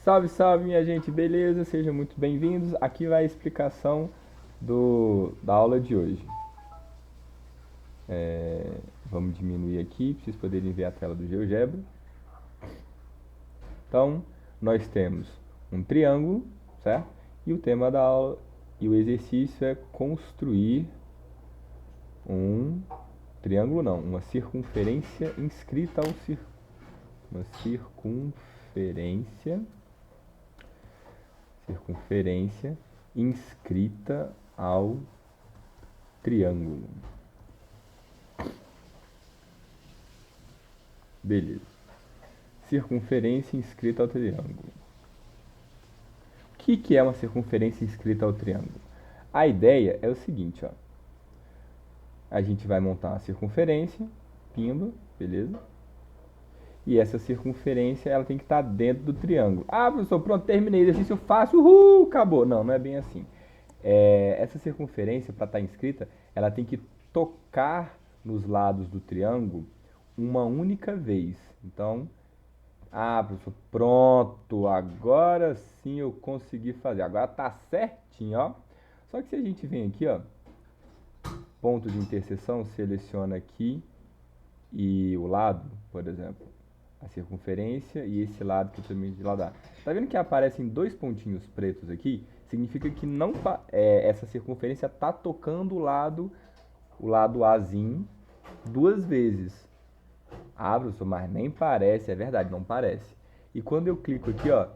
Salve, salve, minha gente, beleza? Sejam muito bem-vindos. Aqui vai a explicação da aula de hoje. Vamos diminuir aqui para vocês poderem ver a tela do GeoGebra. Então, nós temos um triângulo, certo? E o tema da aula e o exercício é construir um triângulo, não, uma circunferência inscrita ao uma circunferência inscrita ao triângulo. Beleza. Circunferência inscrita ao triângulo. O que é uma circunferência inscrita ao triângulo? A ideia é o seguinte, ó. A gente vai montar uma circunferência, pimba, beleza? E essa circunferência, ela tem que estar dentro do triângulo. Ah, professor, pronto, terminei o exercício fácil, acabou. Não, não é bem assim. Essa circunferência, para estar inscrita, ela tem que tocar nos lados do triângulo uma única vez. Então, professor, pronto, agora sim eu consegui fazer. Agora tá certinho, ó. Só que se a gente vem aqui, ó, ponto de interseção, seleciona aqui e o lado, por exemplo, a circunferência e esse lado que eu também de lá dá. Tá vendo que aparecem dois pontinhos pretos aqui? Significa que não essa circunferência tá tocando o lado Azinho duas vezes. Professor, mas nem parece, é verdade, não parece. E quando eu clico aqui, ó,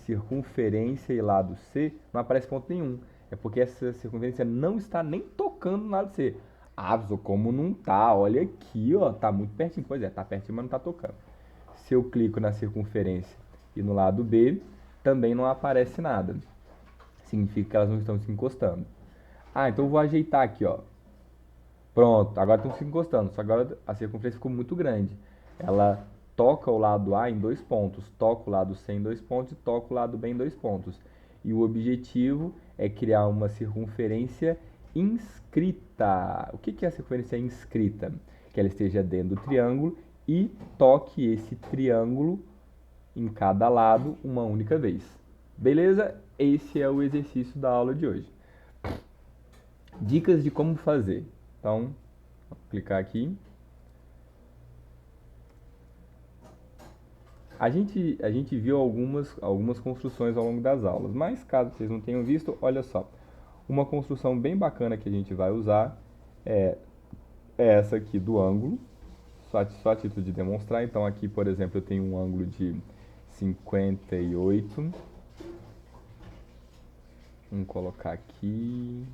circunferência e lado C, não aparece ponto nenhum. É porque essa circunferência não está nem tocando no lado C. Professor, como não tá? Olha aqui, ó, tá muito pertinho. Pois é, tá pertinho, mas não tá tocando. Se eu clico na circunferência e no lado B, também não aparece nada. Significa que elas não estão se encostando. Então eu vou ajeitar aqui, ó. Pronto, agora estão se encostando, só que agora a circunferência ficou muito grande. Ela toca o lado A em dois pontos, toca o lado C em dois pontos e toca o lado B em dois pontos. E o objetivo é criar uma circunferência inscrita. O que é a circunferência inscrita? Que ela esteja dentro do triângulo e toque esse triângulo em cada lado uma única vez. Beleza? Esse é o exercício da aula de hoje. Dicas de como fazer. Então, vou clicar aqui. A gente viu algumas construções ao longo das aulas, mas caso vocês não tenham visto, olha só. Uma construção bem bacana que a gente vai usar é essa aqui do ângulo, só a título de demonstrar. Então aqui, por exemplo, eu tenho um ângulo de 58. Vamos colocar aqui.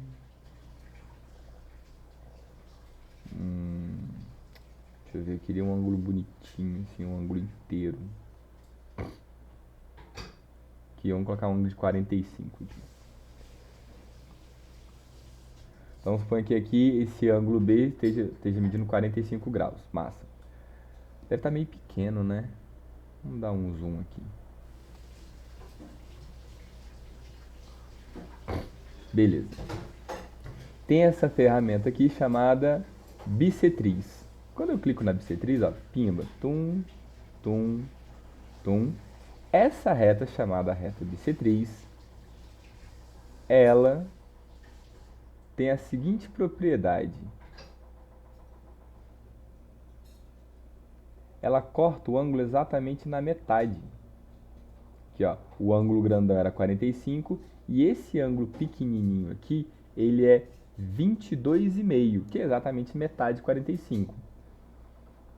Deixa eu ver, eu queria um ângulo bonitinho, assim, um ângulo inteiro. Aqui, vamos colocar um ângulo de 45 aqui. Então, suponha que aqui esse ângulo B esteja medindo 45 graus. Massa. Deve estar meio pequeno, né? Vamos dar um zoom aqui. Beleza. Tem essa ferramenta aqui chamada bissetriz. Quando eu clico na bissetriz, ó, pimba, tum, tum, tum. Essa reta chamada reta bissetriz, ela tem a seguinte propriedade. Ela corta o ângulo exatamente na metade. Aqui, ó, o ângulo grandão era 45 e esse ângulo pequenininho aqui, ele é 22,5, que é exatamente metade de 45.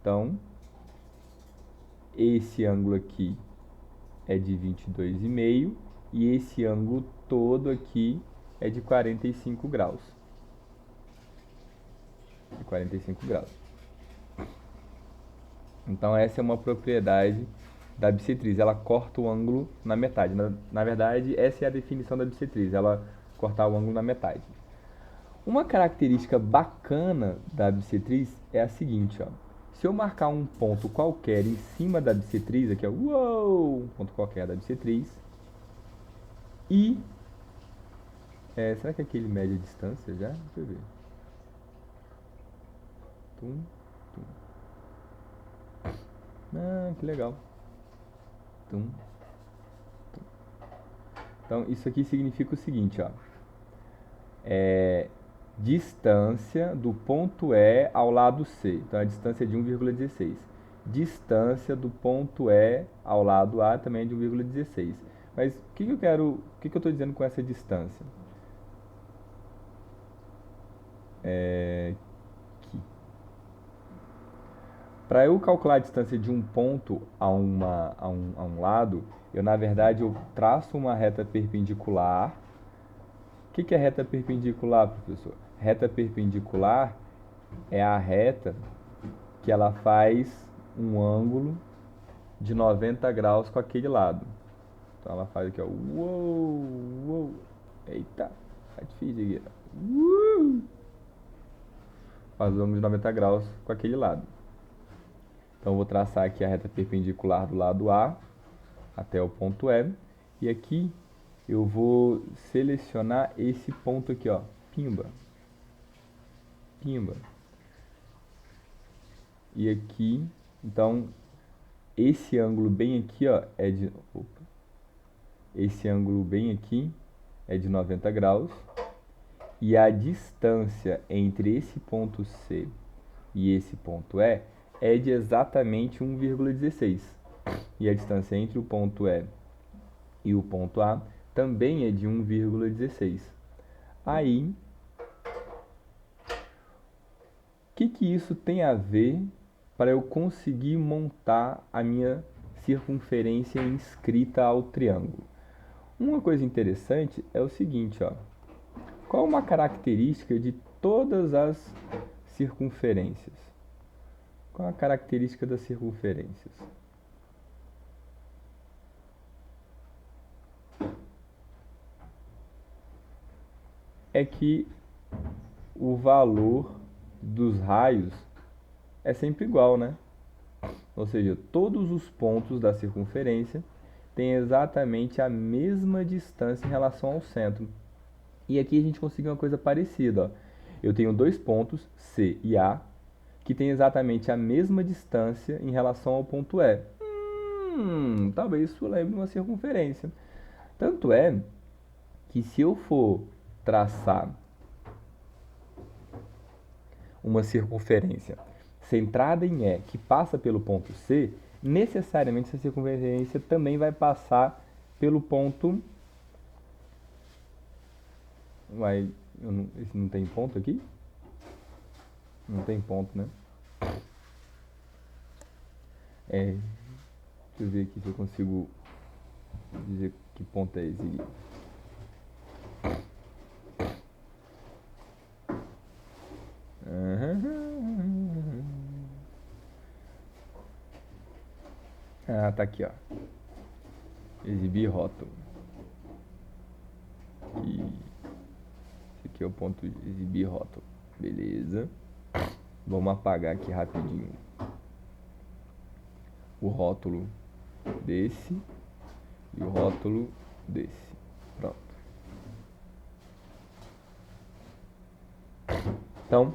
Então, esse ângulo aqui é de 22,5 e esse ângulo todo aqui é de 45 graus. De 45 graus. Então essa é uma propriedade da bissetriz, ela corta o ângulo na metade. Na verdade, essa é a definição da bissetriz, ela cortar o ângulo na metade. Uma característica bacana da bissetriz é a seguinte, ó. Se eu marcar um ponto qualquer em cima da bissetriz, aqui ó, um ponto qualquer da bissetriz, e será que aquele mede a distância já? Deixa eu ver. Tum, tum. Que legal. Tum, tum. Então, isso aqui significa o seguinte, ó. Distância do ponto E ao lado C. Então, a distância é de 1,16. Distância do ponto E ao lado A também é de 1,16. Mas o que eu estou dizendo com essa distância? Aqui. Para eu calcular a distância de um ponto a um lado, na verdade, eu traço uma reta perpendicular. O que é reta perpendicular, professor? Reta perpendicular é a reta que ela faz um ângulo de 90 graus com aquele lado. Então ela faz aqui, ó. Uou, uou. Eita, tá difícil aqui. Faz um ângulo de 90 graus com aquele lado. Então eu vou traçar aqui a reta perpendicular do lado A até o ponto E. E aqui eu vou selecionar esse ponto aqui, ó. Pimba. Pimba. E aqui, então, esse ângulo bem aqui, ó, é de... Opa. Esse ângulo bem aqui é de 90 graus. E a distância entre esse ponto C e esse ponto E é de exatamente 1,16. E a distância entre o ponto E e o ponto A também é de 1,16. Aí, o que isso tem a ver para eu conseguir montar a minha circunferência inscrita ao triângulo? Uma coisa interessante é o seguinte, ó. Qual uma característica de todas as circunferências? Qual a característica das circunferências? É que o valor dos raios é sempre igual, né? Ou seja, todos os pontos da circunferência têm exatamente a mesma distância em relação ao centro. E aqui a gente conseguiu uma coisa parecida, ó. Eu tenho dois pontos, C e A, que têm exatamente a mesma distância em relação ao ponto E. Talvez isso lembre uma circunferência. Tanto é que se eu for traçar uma circunferência centrada em E que passa pelo ponto C, necessariamente essa circunferência também vai passar pelo ponto... Esse não tem ponto aqui? Não tem ponto, né? Deixa eu ver aqui se eu consigo dizer que ponto é esse aqui. Ah, tá aqui, ó. Exibir rótulo. Esse aqui é o ponto de exibir rótulo. Beleza. Vamos apagar aqui rapidinho o rótulo desse e o rótulo desse. Pronto. Então,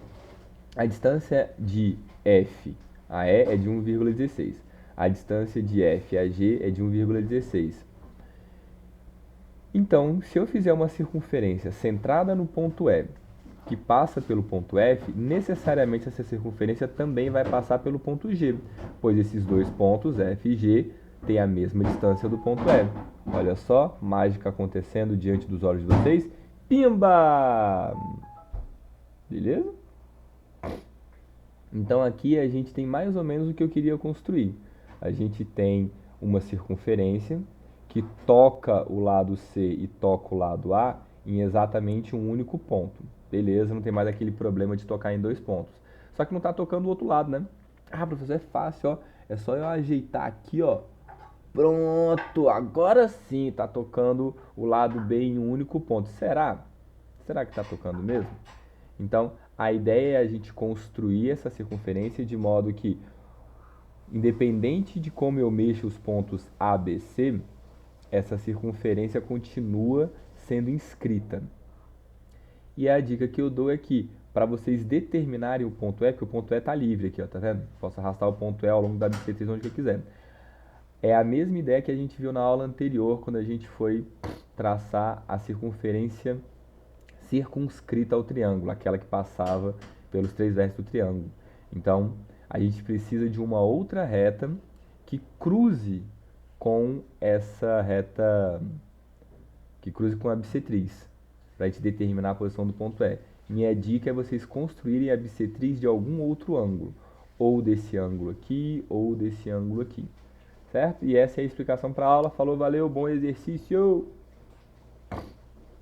a distância de F a E é de 1,16. A distância de F a G é de 1,16. Então, se eu fizer uma circunferência centrada no ponto E, que passa pelo ponto F, necessariamente essa circunferência também vai passar pelo ponto G, pois esses dois pontos, F e G, têm a mesma distância do ponto E. Olha só, mágica acontecendo diante dos olhos de vocês. Pimba! Beleza? Então aqui a gente tem mais ou menos o que eu queria construir. A gente tem uma circunferência que toca o lado C e toca o lado A em exatamente um único ponto. Beleza, não tem mais aquele problema de tocar em dois pontos. Só que não está tocando o outro lado, né? Ah, professor, é fácil, ó. É só eu ajeitar aqui, ó. Pronto, agora sim está tocando o lado B em um único ponto. Será? Será que está tocando mesmo? Então, a ideia é a gente construir essa circunferência de modo que, independente de como eu mexo os pontos A, B, C, essa circunferência continua sendo inscrita. E a dica que eu dou é que, para vocês determinarem o ponto E, que o ponto E está livre aqui, ó, tá vendo? Posso arrastar o ponto E ao longo da bissetriz onde eu quiser. É a mesma ideia que a gente viu na aula anterior, quando a gente foi traçar a circunferência circunscrita ao triângulo, aquela que passava pelos três vértices do triângulo. Então, a gente precisa de uma outra reta que cruze com essa reta, que cruze com a bissetriz, para a gente determinar a posição do ponto E. Minha dica é vocês construírem a bissetriz de algum outro ângulo, ou desse ângulo aqui, ou desse ângulo aqui, certo? E essa é a explicação para a aula. Falou, valeu, bom exercício!